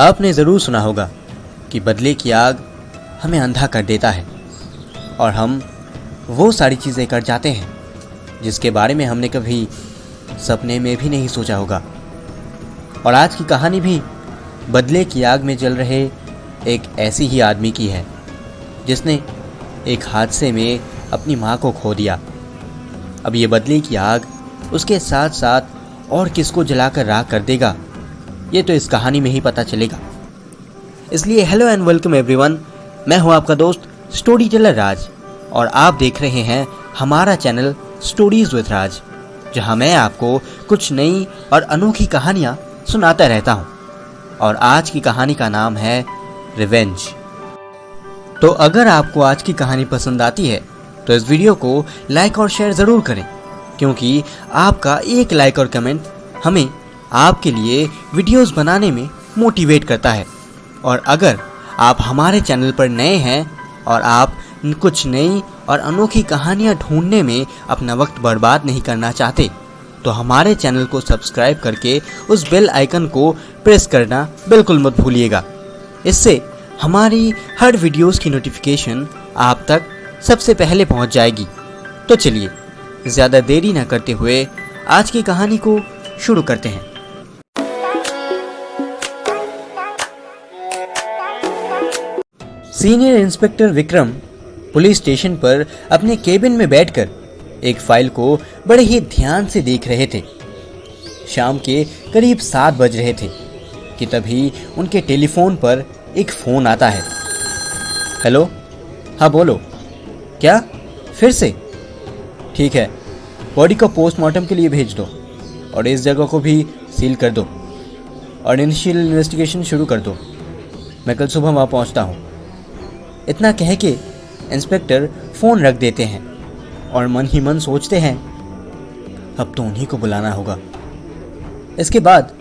आपने ज़रूर सुना होगा कि बदले की आग हमें अंधा कर देता है और हम वो सारी चीज़ें कर जाते हैं जिसके बारे में हमने कभी सपने में भी नहीं सोचा होगा। और आज की कहानी भी बदले की आग में जल रहे एक ऐसी ही आदमी की है जिसने एक हादसे में अपनी माँ को खो दिया। अब ये बदले की आग उसके साथ साथ और किसको जलाकर राख कर देगा, ये तो इस कहानी में ही पता चलेगा। इसलिए हेलो एंड वेलकम एवरीवन, मैं हूं आपका दोस्त स्टोरी टेलर राज और आप देख रहे हैं हमारा चैनल स्टोरीज विद राज, जहां मैं आपको कुछ नई और अनोखी कहानियां सुनाता रहता हूं। और आज की कहानी का नाम है रिवेंज। तो अगर आपको आज की कहानी पसंद आती है तो इस वीडियो को लाइक और शेयर ज़रूर करें, क्योंकि आपका एक लाइक और कमेंट हमें आपके लिए वीडियोस बनाने में मोटिवेट करता है। और अगर आप हमारे चैनल पर नए हैं और आप कुछ नई और अनोखी कहानियां ढूंढने में अपना वक्त बर्बाद नहीं करना चाहते तो हमारे चैनल को सब्सक्राइब करके उस बेल आइकन को प्रेस करना बिल्कुल मत भूलिएगा। इससे हमारी हर वीडियोस की नोटिफिकेशन आप तक सबसे पहले पहुंच जाएगी। तो चलिए ज़्यादा देरी न करते हुए आज की कहानी को शुरू करते हैं। Senior inspector Vikram police station पर अपने केबिन में बैठकर एक फाइल को बड़े ही ध्यान से देख रहे थे। शाम के करीब 7 बज रहे थे कि तभी उनके टेलीफोन पर एक फ़ोन आता है। हेलो, हाँ बोलो। क्या? फिर से? ठीक है, बॉडी को पोस्टमार्टम के लिए भेज दो और इस जगह को भी सील कर दो और इनिशियल इन्वेस्टिगेशन शुरू कर दो। मैं कल सुबह वहाँ पहुँचता हूँ। इतना कह के इंस्पेक्टर फ़ोन रख देते हैं और मन ही मन सोचते हैं अब तो उन्हीं को बुलाना होगा। इसके बाद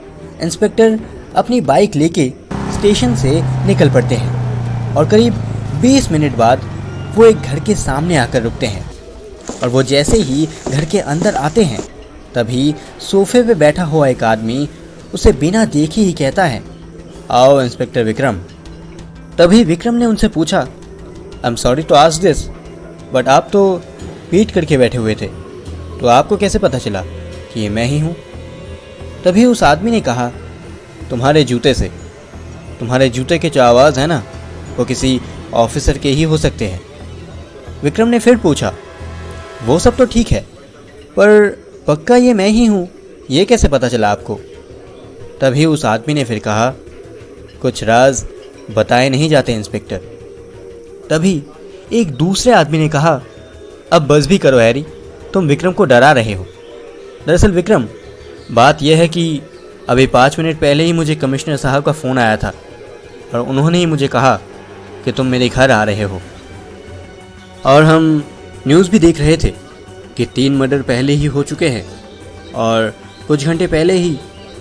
इंस्पेक्टर अपनी बाइक लेके स्टेशन से निकल पड़ते हैं और करीब 20 मिनट बाद वो एक घर के सामने आकर रुकते हैं। और वो जैसे ही घर के अंदर आते हैं तभी सोफे पे बैठा हुआ एक आदमी उसे बिना देखे ही कहता है, आओ इंस्पेक्टर विक्रम। तभी विक्रम ने उनसे पूछा, I am sorry to ask this, but आप तो पीट करके बैठे हुए थे, तो आपको कैसे पता चला कि ये मैं ही हूँ? तभी उस आदमी ने कहा, तुम्हारे जूते से। तुम्हारे जूते के जो आवाज़ है ना, वो किसी ऑफिसर के ही हो सकते हैं। विक्रम ने फिर पूछा, वो सब तो ठीक है, पर पक्का ये मैं ही हूँ, ये कैसे पता चला आपको? तभी उस आदमी ने फिर कहा, कुछ राज बताए नहीं जाते इंस्पेक्टर। तभी एक दूसरे आदमी ने कहा, अब बस भी करो हैरी, तुम विक्रम को डरा रहे हो। दरअसल विक्रम, बात यह है कि अभी 5 मिनट पहले ही मुझे कमिश्नर साहब का फ़ोन आया था और उन्होंने ही मुझे कहा कि तुम मेरे घर आ रहे हो। और हम न्यूज़ भी देख रहे थे कि 3 मर्डर पहले ही हो चुके हैं और कुछ घंटे पहले ही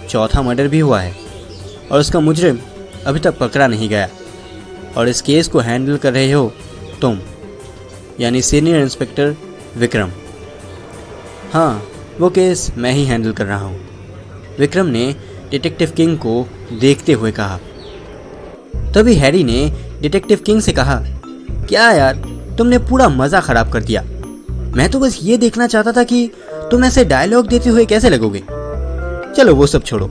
4था मर्डर भी हुआ है और उसका मुजरिम अभी तक पकड़ा नहीं गया। और इस केस को हैंडल कर रहे हो तुम, यानी सीनियर इंस्पेक्टर विक्रम। हाँ, वो केस मैं ही हैंडल कर रहा हूँ, विक्रम ने डिटेक्टिव किंग को देखते हुए कहा। तभी हैरी ने डिटेक्टिव किंग से कहा, क्या यार, तुमने पूरा मज़ा ख़राब कर दिया। मैं तो बस ये देखना चाहता था कि तुम ऐसे डायलॉग देते हुए कैसे लगोगे। चलो वो सब छोड़ो,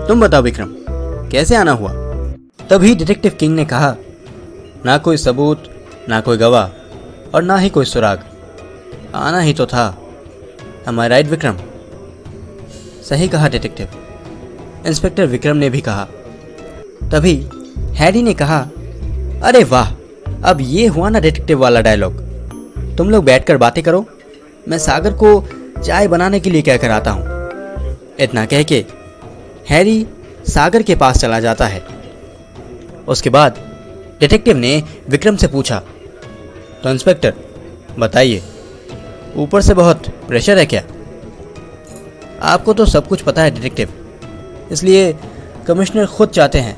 तुम बताओ विक्रम, कैसे आना हुआ? तभी डिटेक्टिव किंग ने कहा, ना कोई सबूत, ना कोई गवाह और ना ही कोई सुराग, आना ही तो था। एम आई राइट विक्रम? सही कहा डिटेक्टिव, इंस्पेक्टर विक्रम ने भी कहा। तभी हैरी ने कहा, अरे वाह, अब ये हुआ ना डिटेक्टिव वाला डायलॉग। तुम लोग बैठकर बातें करो, मैं सागर को चाय बनाने के लिए कह कर आता हूँ। इतना कह के हैरी सागर के पास चला जाता है। उसके बाद डिटेक्टिव ने विक्रम से पूछा, तो इंस्पेक्टर बताइए, ऊपर से बहुत प्रेशर है क्या? आपको तो सब कुछ पता है डिटेक्टिव, इसलिए कमिश्नर खुद चाहते हैं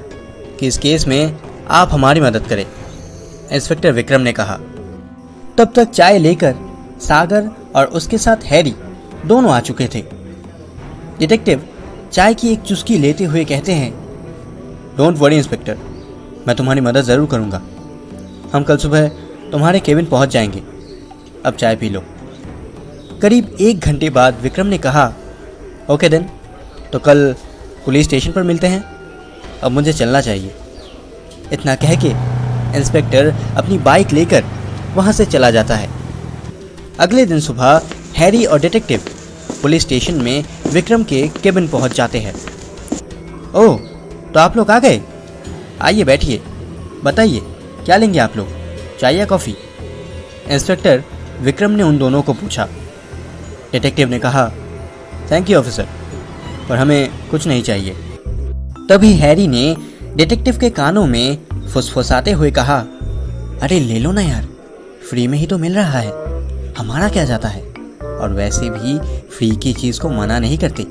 कि इस केस में आप हमारी मदद करें, इंस्पेक्टर विक्रम ने कहा। तब तक चाय लेकर सागर और उसके साथ हैरी दोनों आ चुके थे। डिटेक्टिव चाय की एक चुस्की लेते हुए कहते हैं, डोंट वरी इंस्पेक्टर, मैं तुम्हारी मदद ज़रूर करूँगा। हम कल सुबह तुम्हारे केबिन पहुँच जाएंगे। अब चाय पी लो। करीब 1 घंटे बाद विक्रम ने कहा, ओके देन, तो कल पुलिस स्टेशन पर मिलते हैं। अब मुझे चलना चाहिए। इतना कह के इंस्पेक्टर अपनी बाइक लेकर वहाँ से चला जाता है। अगले दिन सुबह हैरी और डिटेक्टिव पुलिस स्टेशन में विक्रम के केबिन पहुँच जाते हैं। ओह, तो आप लोग आ गए? आइए बैठिए। बताइए क्या लेंगे आप लोग, चाय या कॉफ़ी? इंस्पेक्टर विक्रम ने उन दोनों को पूछा। डिटेक्टिव ने कहा, थैंक यू ऑफिसर, पर हमें कुछ नहीं चाहिए। तभी हैरी ने डिटेक्टिव के कानों में फुसफुसाते हुए कहा, अरे ले लो ना यार, फ्री में ही तो मिल रहा है, हमारा क्या जाता है, और वैसे भी फ्री की चीज़ को मना नहीं करते,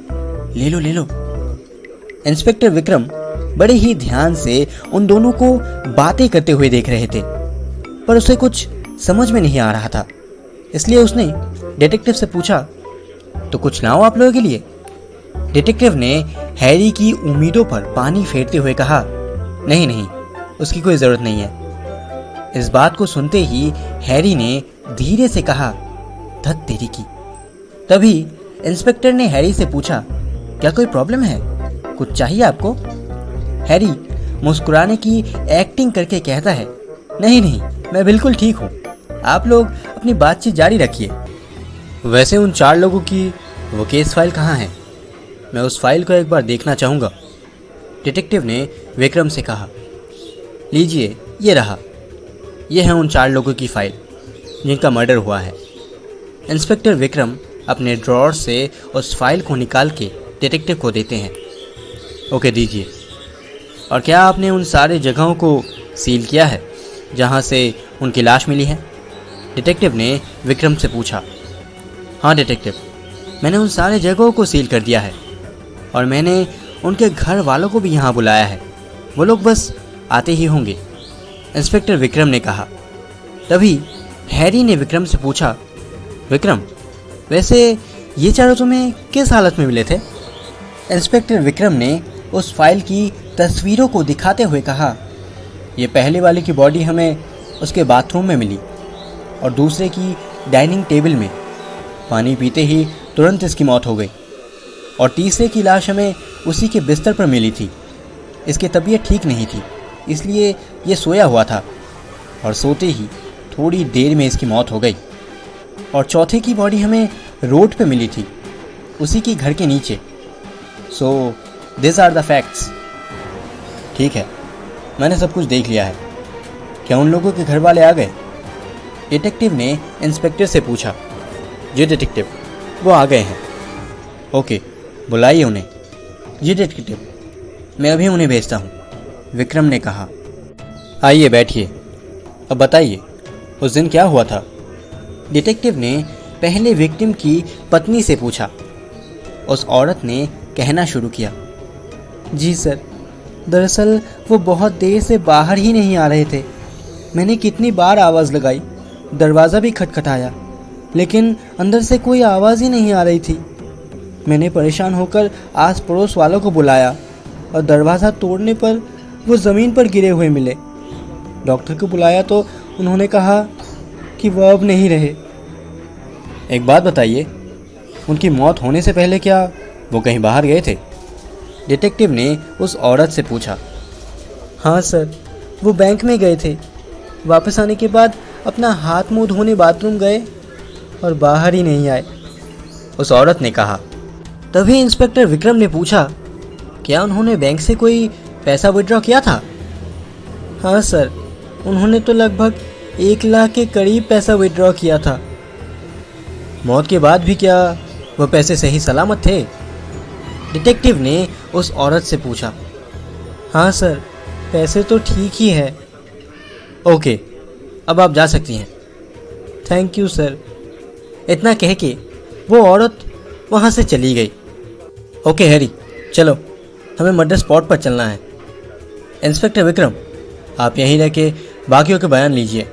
ले लो ले लो। इंस्पेक्टर विक्रम बड़े ही ध्यान से उन दोनों को बातें करते हुए देख रहे थे, पर उसे कुछ समझ में नहीं आ रहा था। इसलिए उसने डिटेक्टिव से पूछा, तो कुछ लाऊं आप लोगों के लिए? डिटेक्टिव ने हैरी की उम्मीदों पर पानी फेरते हुए कहा, नहीं नहीं, उसकी कोई ज़रूरत नहीं है। इस बात को सुनते ही हैरी ने धीरे से कहा, धत तेरी की। तभी इंस्पेक्टर ने हैरी से पूछा, क्या कोई प्रॉब्लम है, कुछ चाहिए आपको? हैरी मुस्कुराने की एक्टिंग करके कहता है, नहीं नहीं, मैं बिल्कुल ठीक हूँ, आप लोग अपनी बातचीत जारी रखिए। वैसे उन 4 लोगों की वो केस फाइल कहाँ है? मैं उस फाइल को एक बार देखना चाहूँगा। डिटेक्टिव ने विक्रम से कहा, लीजिए ये रहा, ये है उन 4 लोगों की फाइल जिनका मर्डर हुआ है। इंस्पेक्टर विक्रम अपने ड्रॉअर से उस फाइल को निकाल के डिटेक्टिव को देते हैं। ओके दीजिए। और क्या आपने उन सारे जगहों को सील किया है जहाँ से उनकी लाश मिली है? डिटेक्टिव ने विक्रम से पूछा। हाँ डिटेक्टिव, मैंने उन सारे जगहों को सील कर दिया है, और मैंने उनके घर वालों को भी यहाँ बुलाया है, वो लोग बस आते ही होंगे, इंस्पेक्टर विक्रम ने कहा। तभी हैरी ने विक्रम से पूछा, विक्रम, वैसे ये चारों तुम्हें किस हालत में मिले थे? इंस्पेक्टर विक्रम ने उस फाइल की तस्वीरों को दिखाते हुए कहा, ये पहले वाले की बॉडी हमें उसके बाथरूम में मिली, और दूसरे की डाइनिंग टेबल में, पानी पीते ही तुरंत इसकी मौत हो गई, और तीसरे की लाश हमें उसी के बिस्तर पर मिली थी। इसकी तबीयत ठीक नहीं थी, इसलिए ये सोया हुआ था, और सोते ही थोड़ी देर में इसकी मौत हो गई। और चौथे की बॉडी हमें रोड पे मिली थी, उसी की घर के नीचे। So this are the facts. ठीक है, मैंने सब कुछ देख लिया है। क्या उन लोगों के घर वाले आ गए? डिटेक्टिव ने इंस्पेक्टर से पूछा। जी डिटेक्टिव, वो आ गए हैं। ओके, बुलाइए उन्हें। जी डिटेक्टिव, मैं अभी उन्हें भेजता हूँ, विक्रम ने कहा। आइए बैठिए, अब बताइए उस दिन क्या हुआ था? डिटेक्टिव ने पहले विक्टिम की पत्नी से पूछा। उस औरत ने कहना शुरू किया, जी सर, दरअसल वो बहुत देर से बाहर ही नहीं आ रहे थे। मैंने कितनी बार आवाज़ लगाई, दरवाज़ा भी खटखटाया, लेकिन अंदर से कोई आवाज़ ही नहीं आ रही थी। मैंने परेशान होकर आस पड़ोस वालों को बुलाया, और दरवाज़ा तोड़ने पर वो ज़मीन पर गिरे हुए मिले। डॉक्टर को बुलाया तो उन्होंने कहा कि वह अब नहीं रहे। एक बात बताइए, उनकी मौत होने से पहले क्या वो कहीं बाहर गए थे? डिटेक्टिव ने उस औरत से पूछा। हाँ सर, वो बैंक में गए थे। वापस आने के बाद अपना हाथ मुंह धोने बाथरूम गए और बाहर ही नहीं आए, उस औरत ने कहा। तभी इंस्पेक्टर विक्रम ने पूछा, क्या उन्होंने बैंक से कोई पैसा विड्रॉ किया था? हाँ सर, उन्होंने तो लगभग 1 लाख के करीब पैसा विड्रॉ किया था। मौत के बाद भी क्या वह पैसे सही सलामत थे? डिटेक्टिव ने उस औरत से पूछा। हाँ सर, पैसे तो ठीक ही है। ओके, अब आप जा सकती हैं। Thank you sir. इतना कह के वो औरत वहाँ से चली गई। ओके हैरी, चलो हमें मर्डर स्पॉट पर चलना है। इंस्पेक्टर विक्रम, आप यहीं रह के बाकियों के बयान लीजिए,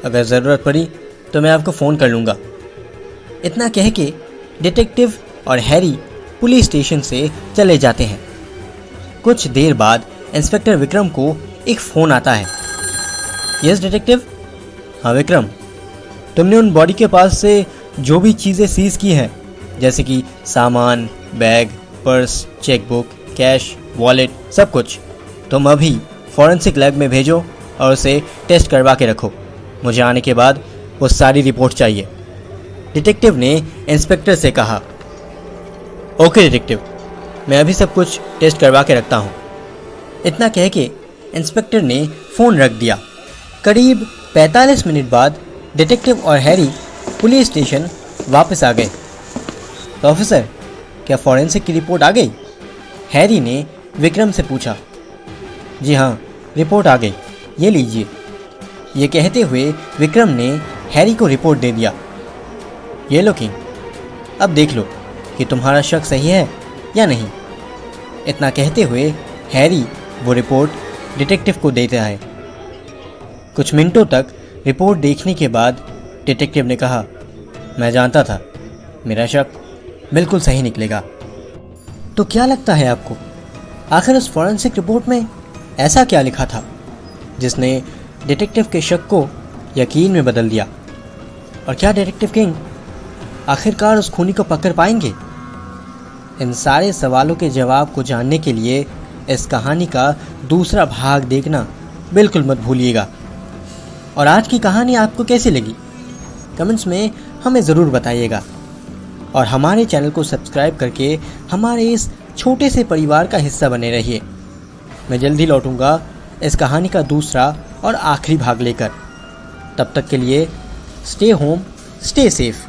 अगर ज़रूरत पड़ी तो मैं आपको फ़ोन कर लूँगा। इतना कह के डिटेक्टिव और हैरी पुलिस स्टेशन से चले जाते हैं। कुछ देर बाद इंस्पेक्टर विक्रम को एक फ़ोन आता है। Yes detective. हाँ विक्रम, तुमने उन बॉडी के पास से जो भी चीज़ें सीज की हैं, जैसे कि सामान, bag, purse, chequebook, cash, wallet, सब कुछ, तुम अभी फॉरेंसिक लैब में भेजो और उसे टेस्ट करवा के रखो। मुझे आने के बाद वो सारी रिपोर्ट चाहिए। डिटेक्टिव ने इंस्पेक्टर से कहा। ओके डिटेक्टिव, मैं अभी सब कुछ टेस्ट करवा के रखता हूँ। इतना कह के इंस्पेक्टर ने फ़ोन रख दिया। करीब 45 मिनट बाद डिटेक्टिव और हैरी पुलिस स्टेशन वापस आ गए। तो ऑफिसर, क्या फॉरेंसिक की रिपोर्ट आ गई? हैरी ने विक्रम से पूछा। जी हाँ, रिपोर्ट आ गई, ये लीजिए। ये कहते हुए विक्रम ने हैरी को रिपोर्ट दे दिया। ये लो किंग, अब देख लो कि तुम्हारा शक सही है या नहीं। इतना कहते हुए हैरी वो रिपोर्ट डिटेक्टिव को देता है। कुछ मिनटों तक रिपोर्ट देखने के बाद डिटेक्टिव ने कहा, मैं जानता था मेरा शक बिल्कुल सही निकलेगा। तो क्या लगता है आपको, आखिर उस फॉरेंसिक रिपोर्ट में ऐसा क्या लिखा था जिसने डिटेक्टिव के शक को यकीन में बदल दिया? और क्या डिटेक्टिव किंग आखिरकार उस खूनी को पकड़ पाएंगे? इन सारे सवालों के जवाब को जानने के लिए इस कहानी का दूसरा भाग देखना बिल्कुल मत भूलिएगा। और आज की कहानी आपको कैसी लगी, कमेंट्स में हमें ज़रूर बताइएगा। और हमारे चैनल को सब्सक्राइब करके हमारे इस छोटे से परिवार का हिस्सा बने रहिए। मैं जल्दी लौटूंगा इस कहानी का दूसरा और आखिरी भाग लेकर। तब तक के लिए स्टे होम, स्टे सेफ।